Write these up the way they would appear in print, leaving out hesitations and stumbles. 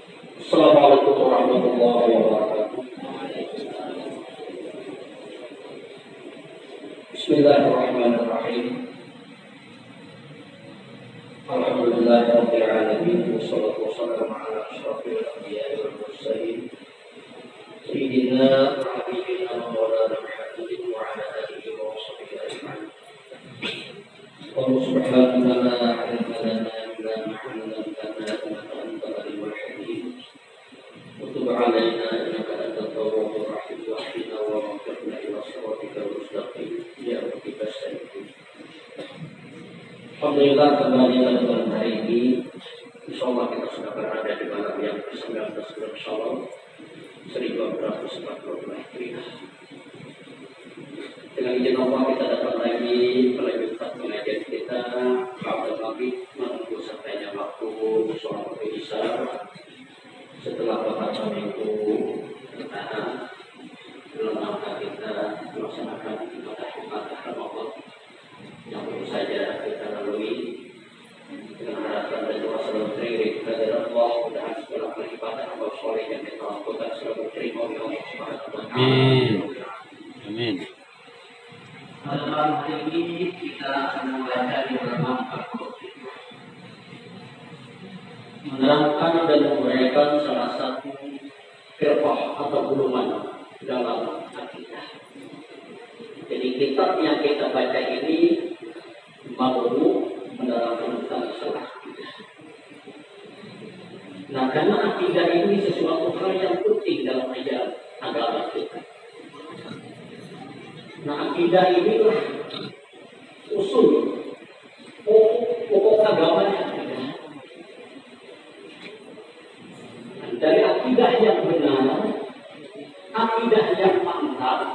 Assalamualaikum warahmatullahi wabarakatuh. Bismillahirrahmanirrahim. Alhamdulillahirabbil alamin wassalatu wassalamu ala asyrofil anbiya'i wal mursalin sayyidina wa habibina wa maulana Muhammadin wa ala alihi wa sahbihi ajma'in. Wa subhanaka la ilma lana illa ma 'allamtana innaka antal alimul hakim. وتب علينا انك انت التواب الرحيم واهدنا ووفقنا الى صراطك المستقيم يا رب استعين. Alhamdulillah kembali pada malam hari ini, insyaallah kita sudah berada di malam yang ke-19 bulan Syawal 1442 Hijriah. Dengan izin Allah kita dapat lagi melanjutkan pengajian kita pada maghrib menunggu sampainya waktu sholat Isya. Setelah beberapa minggu dalam rangka kita melaksanakan ibadah Ramadan yang baru saja kita lalui, dengan harapan dan doa selalu teriring kepada Allah, mudah-mudahan segala beribadah amal soleh yang kita lakukan selalu diterima oleh Allah Subhanahu wa Ta'ala. Amin. Pada malam hari ini kita akan membaca di halaman 40. Menerangkan dan menguraikan salah satu firqah atau golongan dalam akidah. Jadi kitab yang kita baca ini baru menerangkan tentang masalah akidah. Nah, karena akidah ini sesuatu hal yang penting dalam ajaran agama kita. Nah, akidah inilah usul pokok agamanya. Dari akidah yang benar, akidah yang mantap,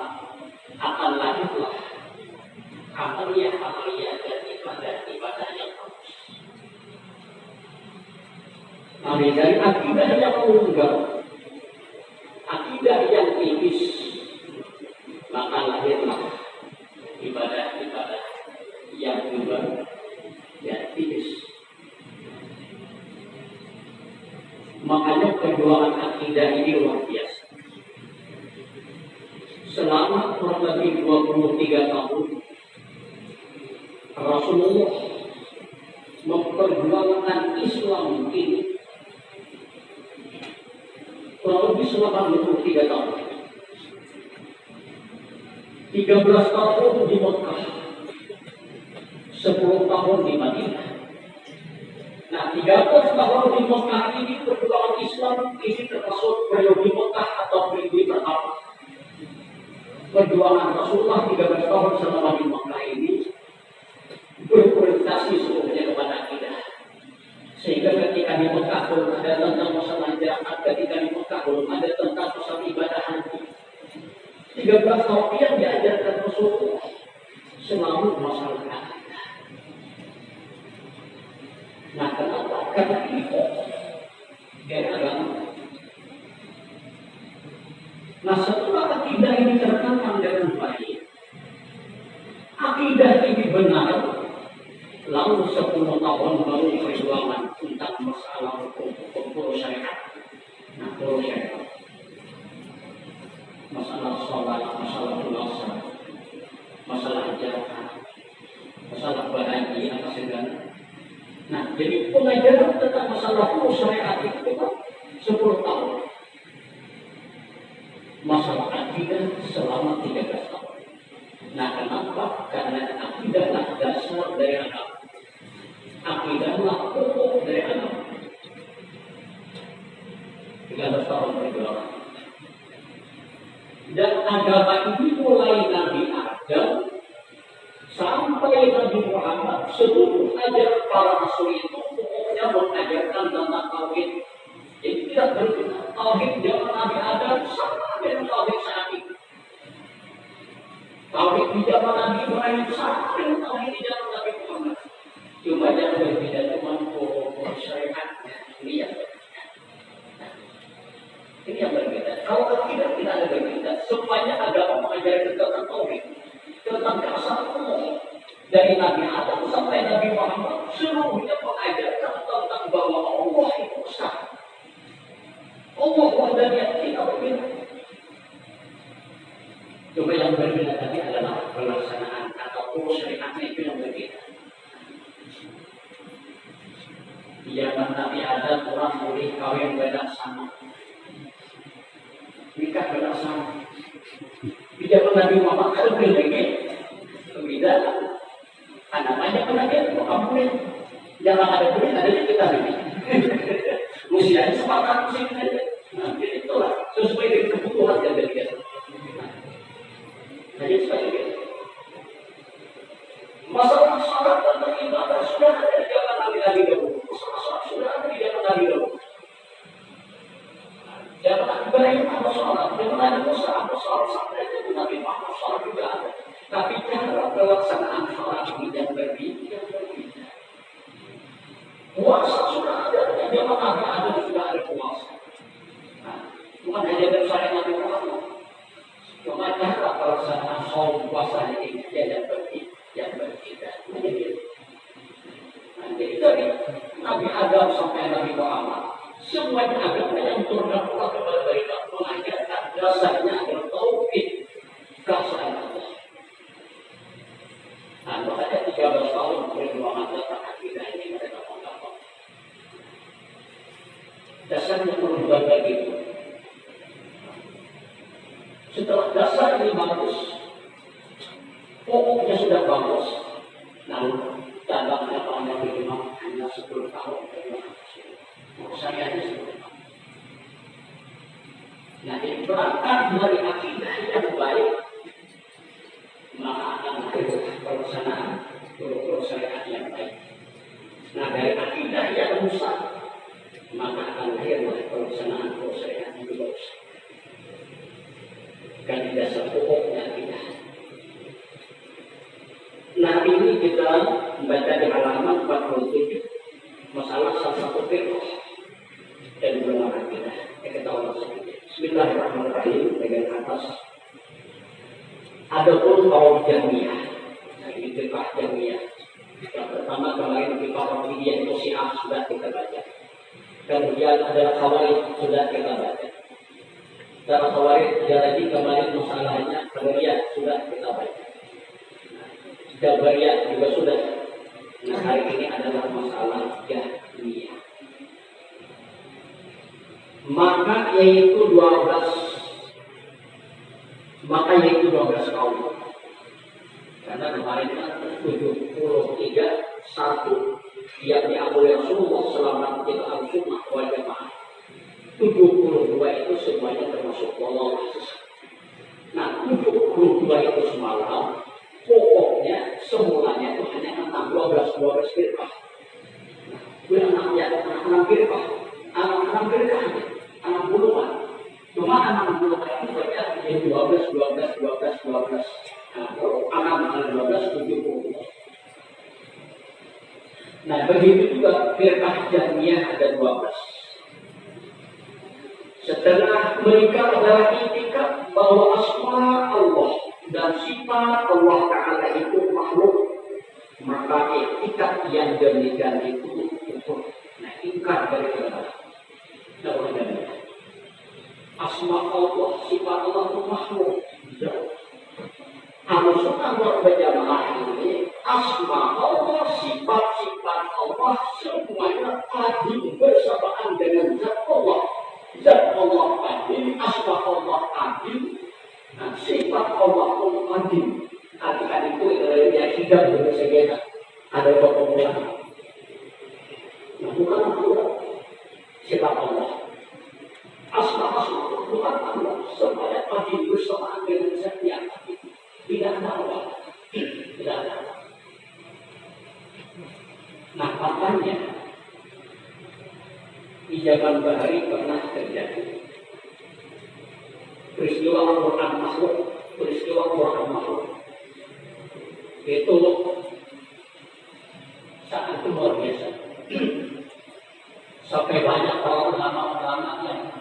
akan lahirlah amaliyah dan ibadah yang bagus. Nah, dari akidah yang menunggal, akidah yang tipis, maka lahirlah ibadah yang juga yang tipis. Makanya perjuangan akidah ini luar biasa. Selama kurang lebih 23 tahun Rasulullah memperjuangkan Islam ini kurang lebih selama 23 tahun. 13 tahun di Mekah, 10 tahun di Madinah. Nah, 13 tahun di Mekah ini perjuangan Islam ini termasuk periode Mekah atau periode pertama. Perjuangan Rasulullah 13 tahun selama di Mekah ini berorientasi seluruhnya kepada akidah. Sehingga ketika di Mekah belum ada tentang masalah jihad, ketika di Mekah belum ada tentang masalah ibadah haji. 13 tahun yang diajarkan Rasulullah selalu masalah akidah. Nah, kenapa? Karena ini dari agama. Nah, setelah akidah ini tertanam dengan baik, akidah ini benar, lalu 10 tahun baru perjuangan tentang masalah hukum syariat. Nah, syariat, masalah sholat, masalah puasa, masalah zakat, masalah berhaji, apa segala. Nah, jadi pengajaran tentang masalah hukum syariat itu 10 tahun. Masalah akidah selama 13 tahun. Nah, kenapa? Karena akidahlah dasar dari agama. Akidahlah pokok dari agama. 13 tahun perjuangan. Dan agama ini mulai Nabi Adam sampai Nabi Muhammad, seluruh ajaran para rasul itu pokoknya mengajarkan tentang tauhid. Jadi tidak berbeda. Tauhid zaman Nabi Adam sama dengan tauhid saat ini. Tauhid di zaman Nabi Ibrahim sama dengan tauhid di zaman Nabi Muhammad. Cuma yang berbeda cuma pokok syariatnya. Ini yang berbeda. Ini yang berbeda. Kalau akidah tidak ada berbeda. Semuanya agama mengajarkan tentang tauhid, tentang keasaan Allah. Dari Nabi Adam sampai Nabi Muhammad, seluruhnya mengajarkan Di zaman Nabi Adam orang boleh kawin beda sama. Nikah beda sama. Di zaman Nabi Muhammad kan lagi beda. Anak banyak pun ada bukan boleh. Jangan ada boleh ada di kita ini. Usianya sepakat musim saja. Nah, itulah sesuai dengan kebutuhan yang berbeda. Jadi seperti itu. Masalah salat dan beribadah sudah ada di zaman Nabi dahulu. Masalah salat sudah ada di zaman Nabi dahulu. Zaman Nabi Ibrahim ada salat, zaman Nabi Musa ada salat, sampai zaman Nabi Muhammad salat juga ada. Tapi cara pelaksanaan salat yang berbeda. Puasa sudah ada di zaman Nabi ada sudah ada puasa. Nah, bukan hanya dari saya Nabi Muhammad. Cuma cara pelaksanaan saum puasa ini yang berbeda. Yang berbeda. Jadi dari Nabi Adam sampai Nabi Muhammad, semuanya agama yang turun Allah kepada mereka mengajarkan dasarnya adalah tauhid, keesaan Allah. Nah, makanya 13 tahun perjuangan tentang akidah ini mereka mengamalkan. Dasarnya perubahan begitu. Setelah dasar ini bagus, pokoknya sudah bagus. Lalu tambahnya panjang memang hanya 10 tahun. Saya hanya 10 tahun. Nah, ini berangkat dari akidah yang baik, maka akan ada pelaksanaan syariat yang baik. Nah, dari akidah yang rusak, maka akan lahir dari pelaksanaan syariat yang bagus. Kan dasar pokoknya akidah. Nah, ini kita baca di halaman 47 masalah salah satu firqah dan ulama kita. Kita tahu sedikit. Bismillahirrahmanirrahim. Bagian atas. Adapun kaum Jahmiyah. Nah, ini firqah Jahmiyah. Yang pertama kemarin firqah Rafidiyah itu Syiah sudah kita baca. Kemudian adalah Khawarij sudah kita baca. Karena Khawarij jadi kemarin masalahnya kemudian sudah kita baca. Jabariyah juga sudah. Nah, hari ini adalah masalah Jahmiyah. Maka yaitu 12 kaum. Karena kemarin kan 73 satu yang diambil Rasulullah selama kita al-sunnah wal jamaah. 72 itu semuanya termasuk Allah. Nah, 72 itu semalam pokoknya semulanya itu hanya tentang 12 firqah. Anak firqah, anak firqah, anak puluhan. Cuma anak puluhan itu banyak jadi 12. Nah, anak 12 70. Nah, begitu juga firqah Jahmiyah ada 12. Setelah mereka adalah itikad bahwa asma Allah dan sifat Allah Ta'ala itu makhluk, maka etikat yang demikian itu kufur. Nah, ingkar dari Allah. Asma Allah, sifat Allah itu makhluk. Al-Sunnah wal Jamaah ini asma Allah, sifat-sifat Allah semuanya adil bersamaan dengan zat Allah. Zat Allah adil, asma Allah adil. Nah, sifat Allah pun adil. Adil itu yang tidak bersegera. Ada pemulaan. Nah, bukan Allah. Sifat Allah. Asma bukan Allah. Semuanya adil bersamaan dengan zat yang adil. Tidak ada Allah. Tidak ada Allah. Nah, katanya di zaman Bahari pernah terjadi peristiwa Quran makhluk, itu sangat luar biasa. Sampai banyak para ulama yang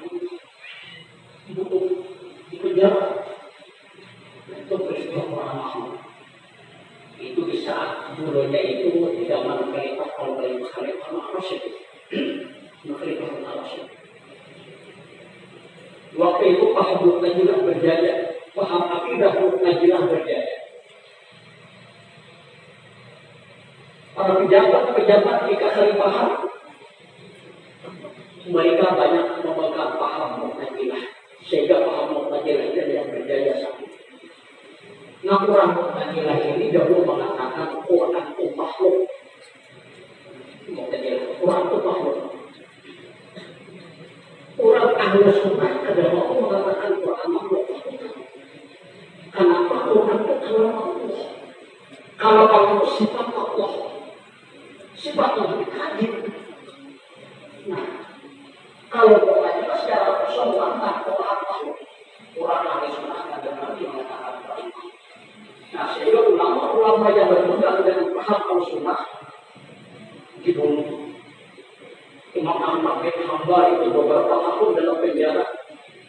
butuh dipenjara. Itu peristiwa Quran makhluk. Itu di saat dulunya itu di zaman Khalifah Al-Rasyid. Waktu itu paham Najilah berjaya, paham akidah Najilah berjaya. Para pejabat di Khalifahan Mereka banyak memegang paham Mu'tazilah, sehingga paham Mu'tazilah itu yang berjaya saat itu. Nah, orang Mu'tazilah ini dahulu mengatakan Quran itu makhluk. Mu'tazilah, Quran itu makhluk. Orang ahli sunnah adalah mengatakan Quran makhluk. Kenapa Quran itu kalam Allah? Kalau itu sifat Allah, sifat yang hadir. Nah, kalau Quran itu secara keseluruhan Quran makhluk, Quran ahli sunnah adalah mengatakan Quran. Nah, sehingga ulama yang berpegang dengan paham al-sunnah dibunuh. Imam Ahmad bin Hanbal itu beberapa tahun dalam penjara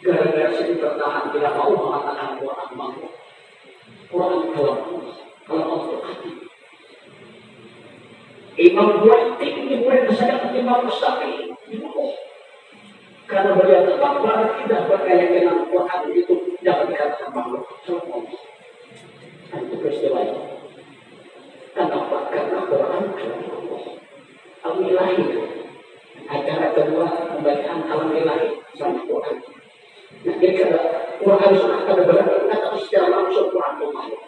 gara-gara sedih bertahan tidak mau mengatakan Quran makhluk. Quran kalam kalau Allah hati. Imam Buaiti ini murid saya Imam Mustafi dibunuh karena beliau tetap tidak berkeyakinan Quran itu dapat dikatakan makhluk. Itu peristiwa itu. Kenapa? Karena Quran kalam Allah. Al-Ilahi. Acara kedua pembacaan kalam ilahi sama Quran. Nah, jadi kalau Quran sudah ada berarti kata secara langsung Quran itu makhluk.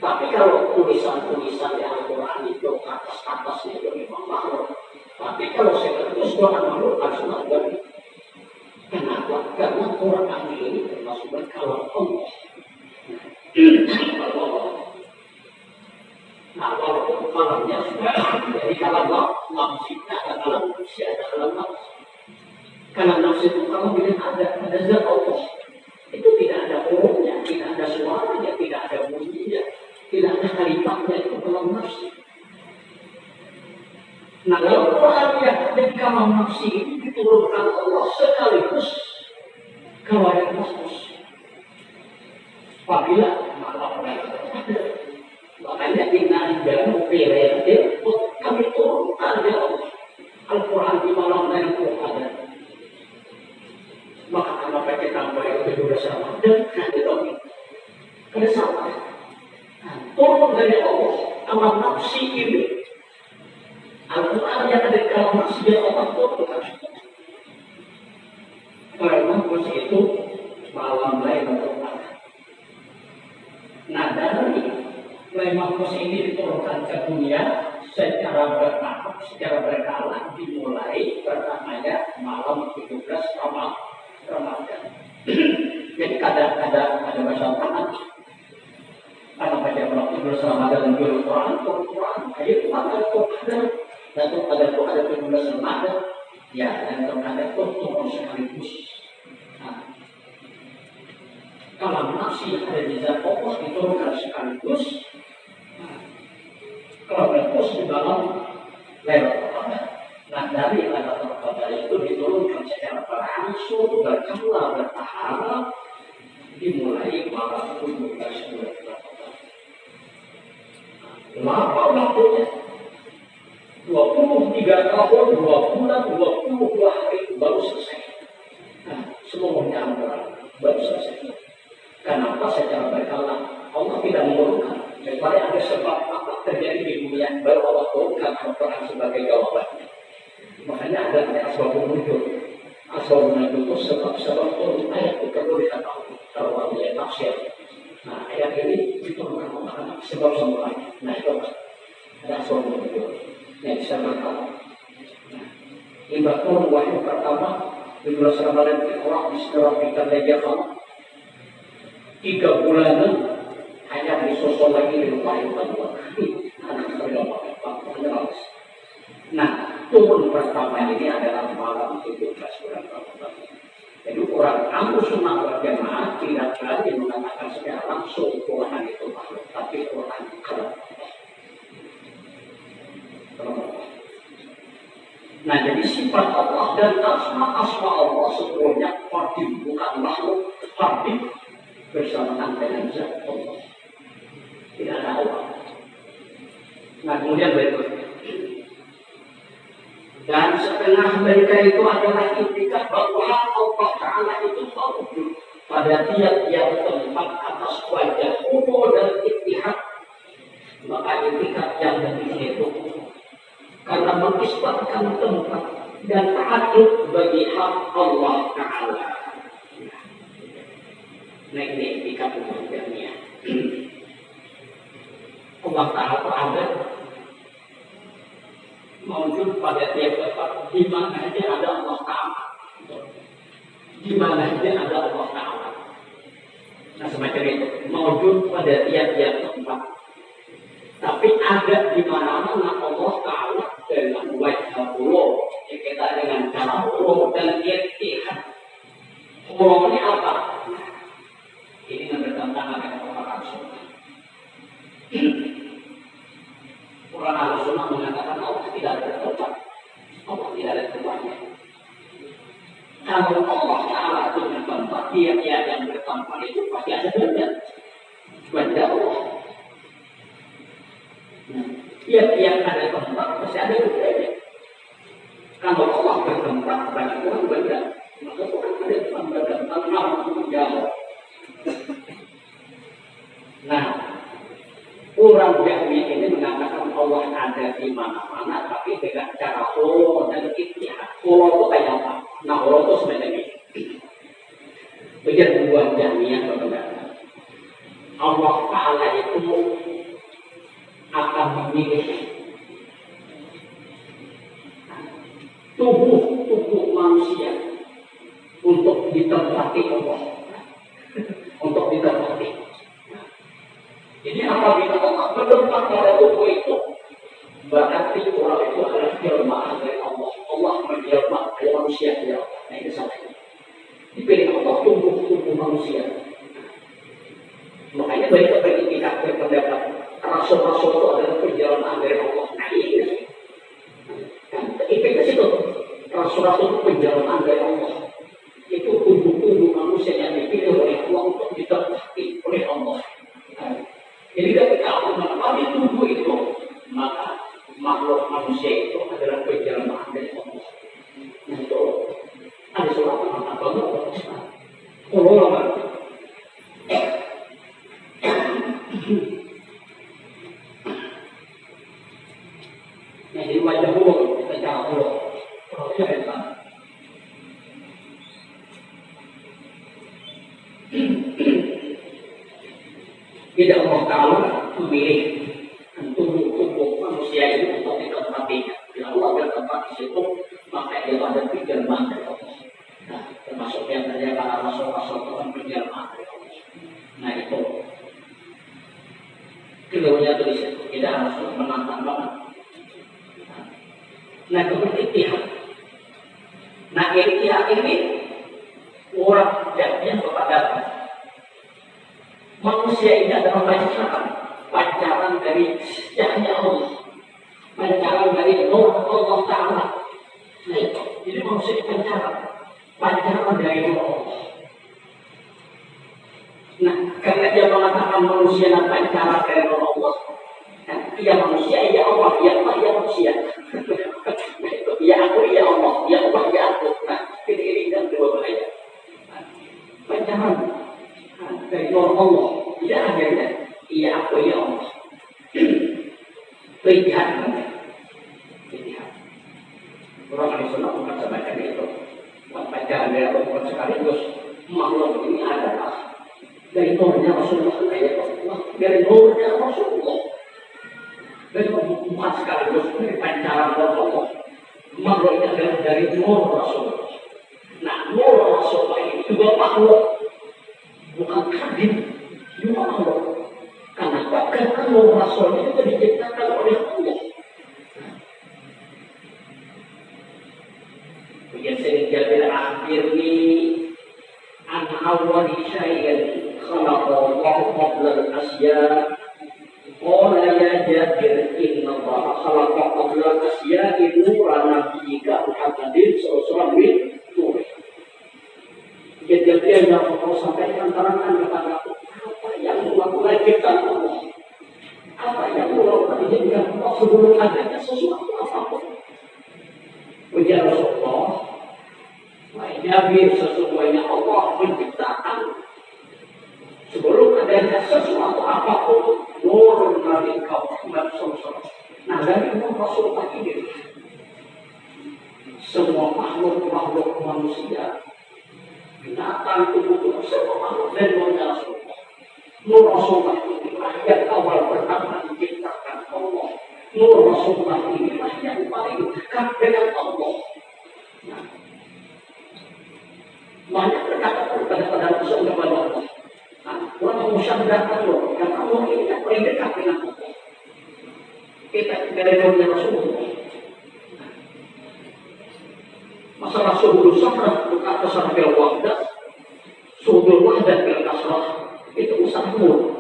Tapi kalau tulisan-tulisan di Al-Quran itu atas-atasnya itu memang makhluk. Tapi kalau sekaligus Quran makhluk harus makhluk. Kenapa? Karena Quran ini termasuk berkalam Allah. Nah, walaupun kalamnya jadi kalam nafsnya ada kalam manusia, ada kalam nafs. Kalam nafs itu kalau bilang ada zat Allah. Itu tidak ada hurufnya, tidak ada suaranya, tidak ada bunyinya, tidak ada kalimatnya, itu kalam nafs. Nah, kalau Quran yang ada di kalam nafs ini diturunkan Allah sekaligus kawalan khusus. Apabila malamnya ada. Makanya inna jamu fi lailatin kami turunkan ya Allah Al-Quran di malam dan Al-Quran. Maka kenapa kita boleh itu bersama dan ada sama. Turun dari Allah alam nafsi ini Al-Quran yang ada di dalam nafsi yang Allah turunkan. Karena kursi itu malam Lailatul Qadar. Nah, dari Mahfuz ini diturunkan ke dunia secara bertahap, secara berkala, dimulai pertamanya malam 17 Ramadan. Jadi ada masyarakat karena pada malam 17 Ramadan dan Quran, ayat Quran, dan ada 17 Ramadan, ya, dan ada turun sekaligus. Kalau nafsi ada di zat Allah diturunkan sekaligus. Kalau berpus di dalam Lailatul Qadar. Nah, dari Lailatul Qadar itu diturunkan secara berangsur, berkala, bertahap, dimulai malam 17 bulan Ramadan. Lama waktunya 23 tahun, 2 bulan, 22 hari baru selesai. Nah, semuanya baru selesai. Kenapa secara berkala Allah tidak menurunkan? Kecuali ada sebab apa terjadi di dunia baru Allah turunkan Al-Quran sebagai jawabannya. Makanya ada asbabun nuzul. Asbabun nuzul itu sebab-sebab turun ayat itu perlu diketahui kalau Allah tafsir. Nah, ayat ini diturunkan Allah sebab semuanya. Nah, itu ada asbabun nuzul yang bisa berkata. Nah, ibadah wahyu pertama 17 Ramadan orang diserapikan lagi Allah 3 bulanan hanya disusul lagi di rumah yang kedua. Nah, turun pertama ini adalah malam 17 bulan Ramadan. Jadi orang Ahlu Sunnah wal Jamaah tidak berani mengatakan secara langsung Quran itu makhluk, tapi Quran kalam Allah. Nah, jadi sifat Allah dan asma Allah semuanya qadim, bukan makhluk, qadim bersamaan dengan zat Allah. Tidak ada Allah. Nah, kemudian berikutnya. Dan setengah mereka itu adalah intikat bahwa Allah Ta'ala itu mawjud pada tiap-tiap tempat atas wajah umur dan ittihad. Maka intikat yang demikian itu karena mengisbatkan tempat dan takut bagi hak Allah Ta'ala. Nah ini etika pembagiannya. Allah Ta'ala ada mewujud pada tiap tempat, di mana saja ada Allah Ta'ala. Di mana saja ada Allah Ta'ala. Nah semacam itu, mewujud pada tiap-tiap tempat. Tapi ada di mana-mana Allah Ta'ala dengan wajah Allah. Kita dengan cara Allah dan iktihad. Allah ini apa? Ini yang bertentangan dengan orang sunnah. Orang sunnah mengatakan Allah tidak ada tempat. Allah tidak ada tempatnya. Kalau Allah Ta'ala itu bertempat, dia yang bertempat itu pasti ada benda. Benda Allah. Tiap-tiap ada tempat, pasti ada bedanya. Kalau Allah bertempat, banyak orang benda. Maka orang ada tempat datang, nama menjauh. Nah, orang Jahmiyah ini mengatakan Allah ada di mana-mana, tapi dengan cara Allah dan iktihad. Allah itu kayak apa? Nah, Allah itu sebenarnya ini. Begitu buat Jahmiyah berpendapat. Allah Ta'ala itu akan memilih tubuh manusia untuk ditempati Allah, untuk ditempati. Jadi apabila Allah bertempat pada tubuh itu, berarti orang itu adalah jelmaan dari Allah. Allah menjelma dari manusia dia. Nah itu salahnya. Dipilih Allah tubuh manusia. Makanya mereka beriktikat berpendapat rasul-rasul itu adalah penjelmaan dari Allah. Nah ini itu situ. Rasul-rasul itu penjelmaan dari Allah. Itu tubuh manusia yang dipilih oleh Allah untuk ditempati oleh Allah. Jadi ketika Allah menempati tubuh itu, maka makhluk manusia itu adalah penjelmaan dari Allah. Nah itu ada surat apa Allah. Nah di wajah Allah kita cara Allah. Tidak Allah Ta'ala memilih tubuh manusia ini untuk ditempatinya. Bila Allah bertempat di situ, maka dia ada penjelmaan dari Allah. Nah, termasuk yang terjadi para rasul-rasul Tuhan penjelmaan dari Allah. Nah itu keduanya tulis itu tidak harus menantang banget. Nah kemudian iktihad. Nah iktihad ini orang jadinya kepada manusia ini adalah pancaran dari cahaya Allah, pancaran dari nur Allah Ta'ala. Nah itu, jadi manusia ini pancaran dari nur Allah. Nah, karena dia mengatakan manusia adalah pancaran dari nur Allah, ia manusia, ia Allah, ia Allah, ia manusia. Nah itu, ia aku, ia Allah, ia Allah, ia aku. Nah, ini kan dua bahaya. Pancaran dari nur Allah, tidak akhirnya ia aku ya Allah. Iktihad. Orang ahli sunnah bukan semacam itu. Pancaran dari Allah sekaligus makhluk ini adalah dari nurnya Rasulullah, dari nurnya Rasulullah. Dari bukan sekaligus dari pancaran Allah. Makhluk ini adalah dari nur Rasulullah. Nah, nur Rasulullah ini juga makhluk. Bukan hadir, juga Allah. Kenapa? Karena nur Rasul itu diciptakan oleh Allah. Begitu sering Jabir akhirnya an awwali syai'in khalaqallahu qabla al-asya. Qala ya Jabir inna Allah khalaqa qabla al-asya'i nuran nabiyyika Muhammadin sallallahu alaihi wasallam. Kejadian yang Allah sampaikan terangkan kepada aku, apa yang melakukan ciptaan Allah, apa yang melakukan dijadikan Allah sebelum adanya sesuatu apapun. Ujar Rasulullah, Jabir sesungguhnya Allah menciptakan sebelum adanya sesuatu apapun nur dari Muhammad sallallahu. Nah dari Rasulullah ini semua makhluk manusia, binatang, tumbuh-tumbuh, semua makhluk dan Nurnya Rasulullah. Nur Rasulullah inilah yang awal pertama diciptakan Allah. Nur Rasulullah inilah yang paling dekat dengan Allah. Nah, banyak perkataan Rasul kepada Allah. Orang musyawarah Allah, yang Allah ini yang paling dekat dengan Allah. Kita dari Nurnya Rasulullah. Masalah suhudul sahrah, berkata sampai wahdah, suhudul wahdah bil kasrah, itu usaha nur.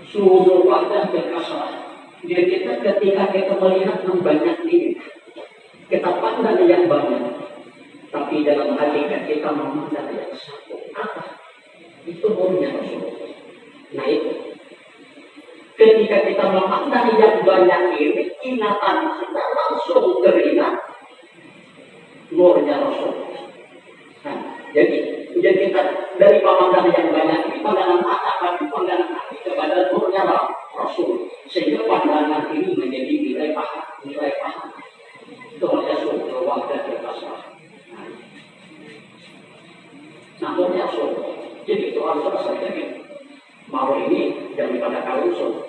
Suhudul wahdah bil kasrah. Jadi kita ketika kita melihat yang banyak ini, kita pandang yang banyak, tapi dalam hakikat kita memandang yang satu. Apa? Itu nurnya Rasulullah. Nah itu. Ketika kita memandang yang banyak ini, ingatan kita langsung teringat nurnya Rasulullah. Nah, jadi kita dari pemandangan yang banyak ini, pandangan mata, tapi pandangan hati kepada nurnya Rasul. Sehingga pandangan ini menjadi nilai paham. Itu Rasulullah wahdah berkasrah. Nah, nurnya Rasulullah. Jadi itu harus selesai. Mau ini daripada kausul.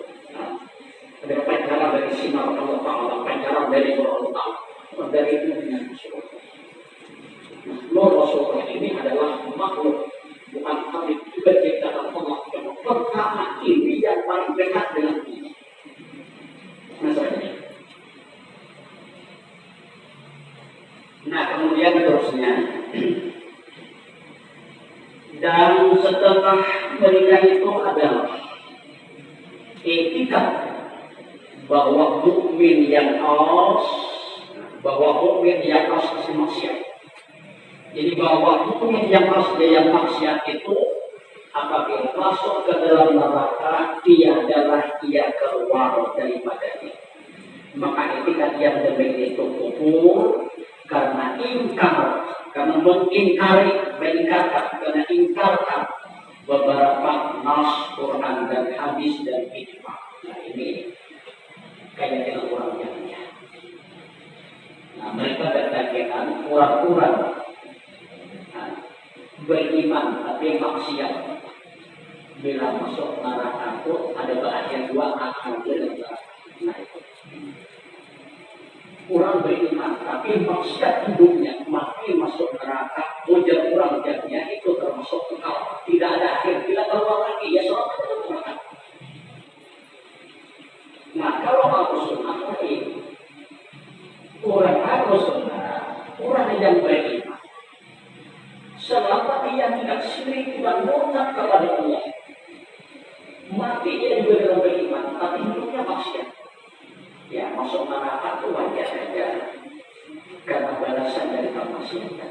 Ada pancaran dari sinar Allah Ta'ala, pancaran dari Allah Ta'ala, dari dunia Rasulullah. Nur Rasulullah ini adalah makhluk, bukan kami penciptaan Allah yang pertama ini yang paling dekat dengan ini. Masalahnya. Nah kemudian terusnya. Dan setelah menikah itu adalah etika bahwa mukmin yang aus kasih maksiat. Jadi bahwa mukmin yang aus yang maksiat itu apabila masuk ke dalam neraka, tiadalah ia keluar daripadanya. Maka etika yang demikian itu kufur karena ingkar. Karena ingkarkan beberapa nas Quran dan hadis dan ijma. Nah ini kayaknya orang jahiliyah. Nah mereka berkeyakinan orang-orang beriman tapi maksiat bila masuk neraka itu ada bahagian dua akan neraka. Nah itu. Orang beriman, tapi maksiat hidupnya mati masuk neraka, ujar orang jadinya itu termasuk kekal. Tidak ada akhir, tidak keluar lagi, ya soal neraka. Nah, kalau aku sunnah ini, orang aku sunnah, orang yang beriman, selama dia tidak syirik dan murtad kepada Allah, mati dia juga dalam beriman, tapi hidupnya maksiat. Ya, masuk neraka itu wajar saja karena balasan dari kemaksiatan.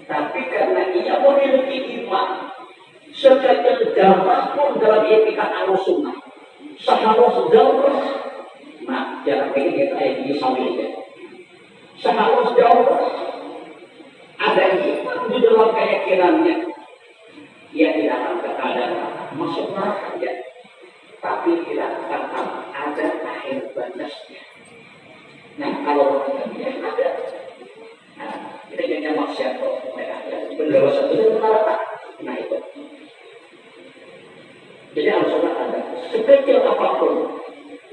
Tapi karena ia memiliki iman, sekecil darah pun dalam etika al-sunnah, seharus darah. Nah, jangan pikir kita yang disambilkan. Seharus darah ada iman di dalam keyakinannya. Ia tidak akan keadaan masuk neraka ya. Tapi tidak akan ada akhir batasnya. Nah, kalau dia ada, kita jangan maksiat kok. Benar satu neraka. Nah itu. Jadi harus ada. Sekecil apapun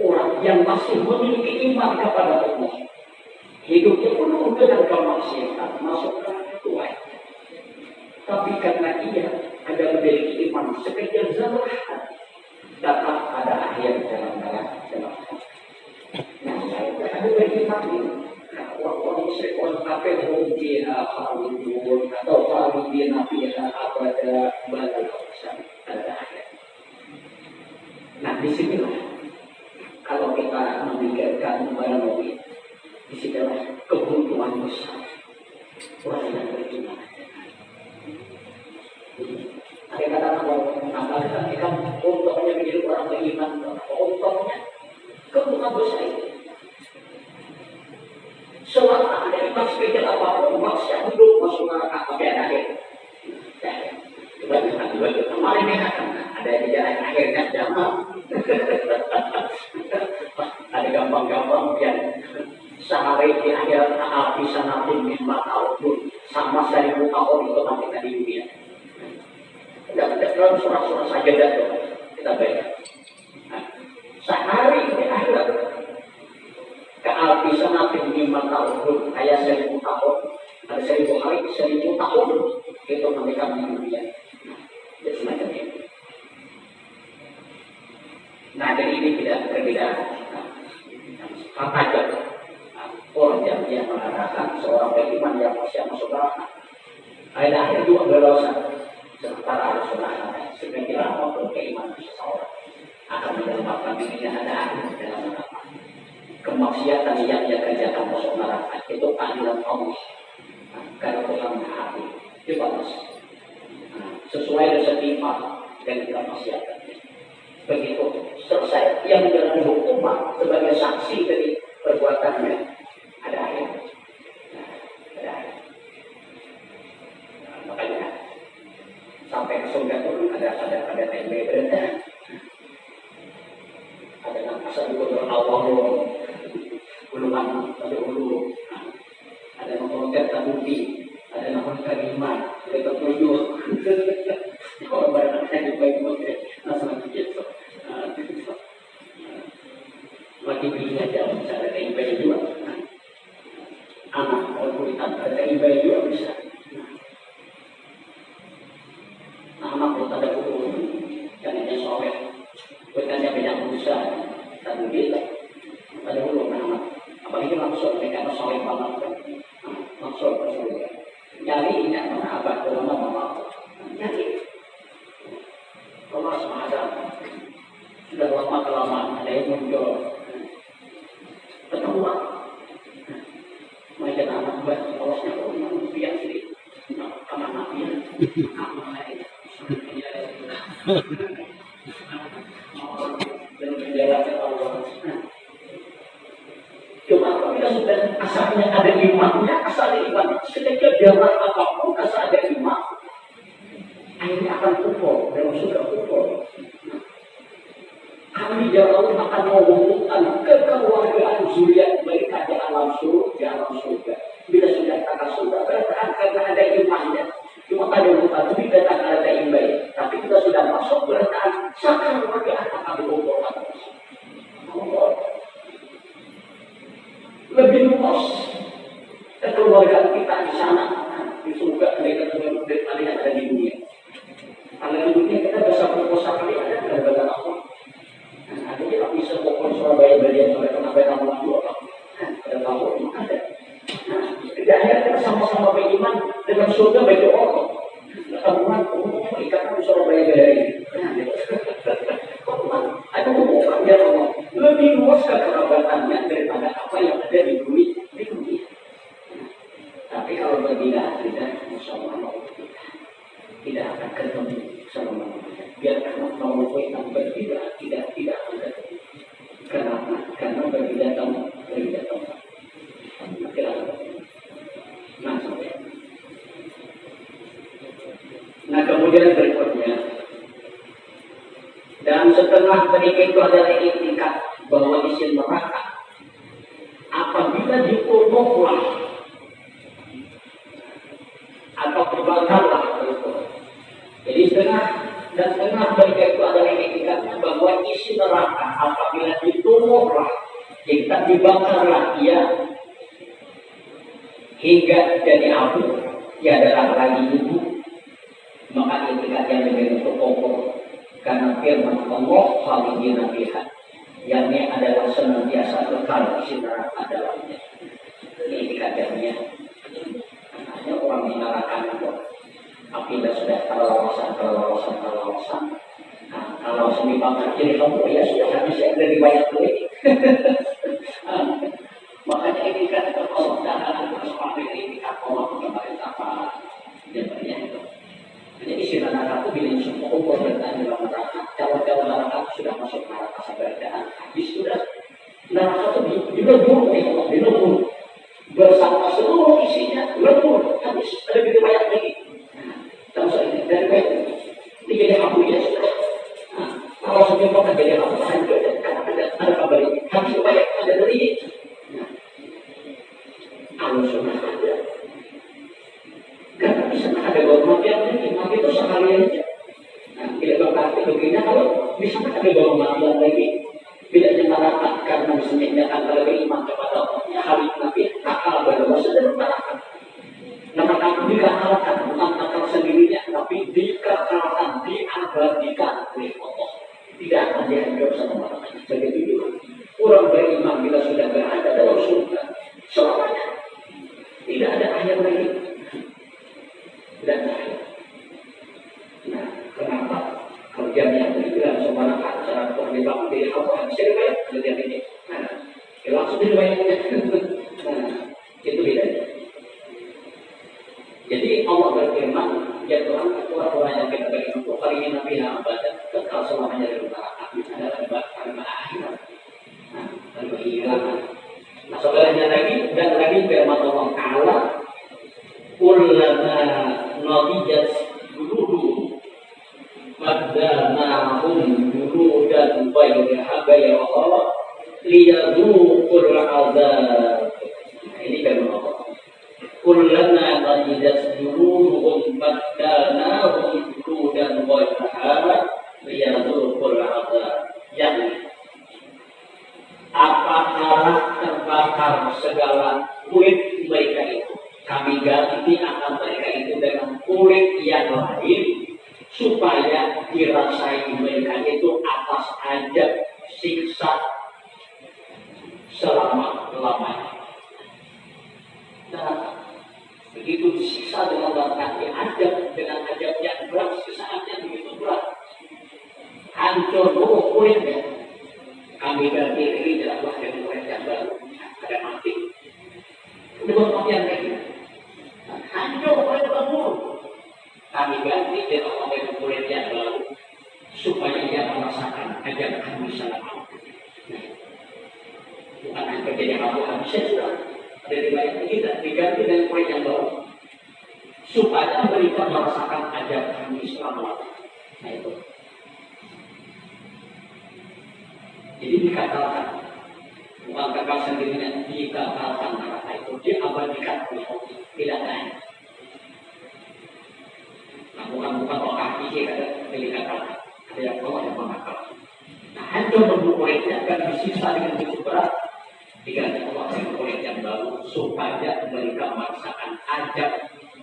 orang yang masih memiliki iman kepada Allah, hidupnya penuh dengan kemaksiatan, masuk neraka itu wajar. Tapi karena ia ada memiliki iman sekecil zarah, dapat ada akhir dalam. Nah, saya ada beriman ini. Orang musyrik orang kafir mungkin khalidun atau khalidin fiha abada balal awsan ada akhir. Nah, disinilah kalau kita memikirkan barang ini, disinilah kebutuhan besar orang yang beriman. Ada kata-kata kita untungnya menjadi orang beriman, untungnya kebutuhan besar itu. Selama ada iman sekecil apapun, maksiat hidup masuk neraka sampai ada akhir. Kemarin ini akan ada di jalan akhirnya jamaah. Ada gambar gampang-gampang yang sehari di akhirat api sanatin min tahun sama 1000 tahun itu mati di dunia. Tidak dalam surah-surah saja dah kita baca. Sehari di akhirat ke api sanatin min tahun kayak 1000 tahun, ada 1000 hari 1000 tahun itu mati di dunia. Jadi semacam ini. Nah, jadi ini tidak berbeda. Apa aja orang yang dia mengatakan seorang beriman yang masih masuk neraka, akhir juga berdosa. Sementara harus mengatakan sebagian apapun keimanan seseorang akan menyelamatkan dirinya ada akhir dalam neraka. Kemaksiatan yang dia kerjakan masuk neraka itu keadilan Allah. Karena Tuhan Maha Adil, itu bagus. Sesuai dengan setimpal dengan kemaksiatan. Begitu selesai yang menjalani hukuman sebagai saksi dari perbuatannya ada akhir. Ada akhir. Makanya sampai ke surga itu ada tempe berendah. Ada yang asal dikodok Allah gulungan ada ulu. Ada yang mengkotek tabuti, ada yang mengkotek iman, ada yang tertujuh. Kalau barang-barang baik-baik asal gitu. Lagi belinya jauh bisa ada TIP juga. Anak kalau kulitan ada TIP juga bisa. Anak kalau ada kuku jangan dia soal. Bukannya banyak usaha tapi kita ada dulu anak. Apalagi langsung mereka soal banget kan. Langsung nyari ingat mana abah dalam apa nyari. Allah SWT sudah lama-kelamaan ada yang muncul ketemuan mereka anak buat Allahnya biar sih sama nabi dan menjalankan Allah. Cuma apabila sudah asalnya ada imannya, asal iman ketika dia apapun asal ada iman akhirnya akan kufur dan sudah kufur. Kami jauh akan menghubungkan kekeluargaan zuriat mereka di alam surga. Bila sudah kata surga, berarti karena ada imannya. Cuma ada bukan tapi tidak ada iman. Tapi kita sudah masuk berarti sakar keluargaan akan dikumpulkan. Lebih luas kekeluargaan kita di sana di surga mereka sudah melihat ada di dunia. Kalau di dunia kita bisa berpuasa kali ada bagian apa? Ada kita bisa pokok Surabaya bagian sampai sampai kamu juga ada tahu ada. Tidak hanya kita sama-sama beriman dengan surga bagi orang. Teman ikatan di Surabaya dari. Ada hubungan dia lebih luas kekerabatannya daripada apa yang ada di dunia. Tapi kalau berbeda tidak, insya Allah tidak akan ketemu sama biar mau kita berbeda tidak akan ketemu. Kenapa? Karena berbeda tempat. Nah kemudian berikutnya dan setengah berikut itu adalah itikat bahwa isi neraka apabila diturunlah atau dibakarlah itu. Jadi setengah mereka itu adalah etikatnya bahwa isi neraka apabila ditumbuhlah, kita dibakarlah ia hingga jadi abu, tiada lagi itu, maka etikat yang lebih pokok karena firman Allah khalidina fiha, yakni adalah senantiasa kekal isi neraka dalamnya. Ini etikatnya. Hanya orang di neraka itu. Apabila sudah kelewasan. Nah, kalau seni bakar jadi kamu ya sudah habis ya dari banyak duit. Makanya ini kan kalau dalam persoalan ini kalau kemarin apa jadinya itu. Jadi istilah neraka itu bila semua ukur bertahan dalam neraka, calon neraka sudah masuk neraka keberadaan. Habis sudah neraka itu dilebur bersama seluruh isinya lebur habis lebih banyak lagi. Contoh ini dari baik ini jadi abu ya sudah. Kalau sebelum kita jadi abu kan ada kabar ini habis banyak ada dari riwayat ini. Nah, langsung diriwayatkan. Nah, itu bedanya. Jadi Allah berfirman, ya Tuhan, Tuhan yang kita berikan untuk kali ini Nabi Muhammad kekal selamanya di neraka adalah karena akhirat. Nah, dan kehilangan. Nah, saudaranya lagi dan lagi firman Allah Taala, kullama nadijat dulu Maddalnahum juludan ghayra Allah liyadhuqul azab. Nah, ini firman Allah. Kullama nadijat juluhum maddalnahum juludan ghayra liyadhuqul azab. Yang apakah terbakar segala kulit mereka itu, kami ganti akan mereka itu dengan kulit yang lain supaya dirasai mereka itu atas azab siksa selama-lamanya. Nah, begitu disiksa dengan kaki azab, dengan azab yang berat, siksaannya begitu berat, hancur seluruh kulitnya. Kami ganti ini adalah dengan kulit yang baru, ada mati. Kedua kematian lagi, hancur kulit baru. Kami ganti dengan kulit yang baru supaya dia merasakan ajar kami selama. Bukan hanya kejadian Abu Hamzah sudah ada di banyak kita diganti dengan kulit yang baru supaya mereka merasakan ajar kami selama. Nah itu. Jadi dikatakan bukan kekal sendirinya, dikatakan neraka itu diabadikan oleh Allah, tidak naik. Nah, bukan orang kaki ada dikatakan, ada yang Allah yang mengakal. Nah, hancur bentuk kulitnya akan disisa dengan begitu berat diganti Allah dengan kulit yang baru supaya mereka merasakan azab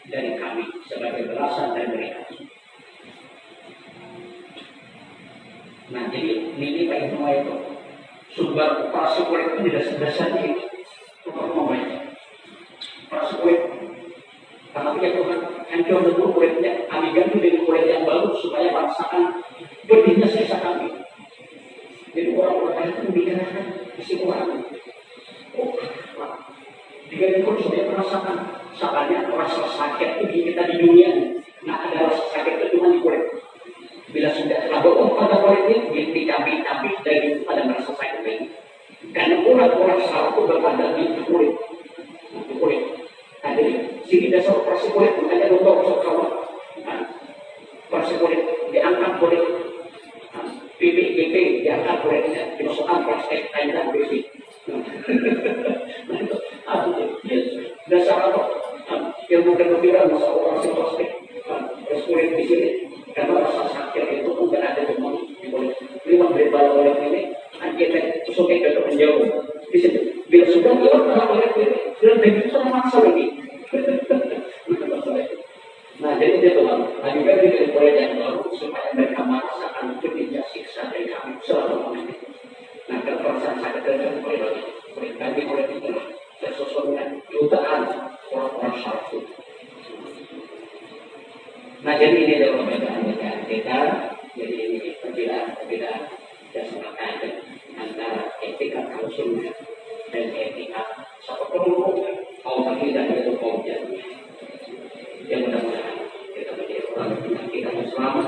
dari kami sebagai balasan dari mereka. Nah, jadi ini Pak Ibnu itu sumber operasi kulit itu tidak sebesar ini untuk membaca operasi kulit. Karena dia Tuhan hancur dulu kulitnya, kami ganti dengan kulit yang baru supaya merasakan pedihnya siksa kami. Jadi orang-orang itu membicarakan kesimpulan. Oh, diganti kulit supaya merasakan sakitnya rasa sakit itu kita di dunia. Nah, ada rasa sakit itu cuma di kulit. Bila sudah terlalu pada kulit ini, dicabik-cabik dari itu pada merasa sakit lagi. Karena urat-urat saraf itu berada di kulit. Di kulit. Nah, jadi sini dasar operasi kulit makanya dokter usah kawat. Operasi kulit diangkat kulit. PPGP diangkat kulitnya, dimasukkan plastik kain BB. Nah itu, dasar apa? Ilmu kedokteran masa operasi plastik. Terus kulit di sini. Karena rasa sakit itu pun ada di kulit. Lima berbalik kulit ini, kita sungai ke menjauh. Di situ, bila sudah hilang kulit ini, sudah begitu sama maksa lagi. Nah, jadi dia Tuhan, kami ganti dengan kulit yang baru supaya mereka merasakan pedihnya siksa dari kami selama-lamanya. Nah, kalau perasaan sakit dari kulit ganti kulit itu sesuatu dengan jutaan orang-orang syaraf. Nah, jadi ini adalah perbedaan kita. Jadi ini perbedaan dasar kaitan antara etika kausul dan etika satu kelompok kaum tidak itu kaum jahiliyah. Yang mudah-mudahan kita menjadi orang yang kita selamat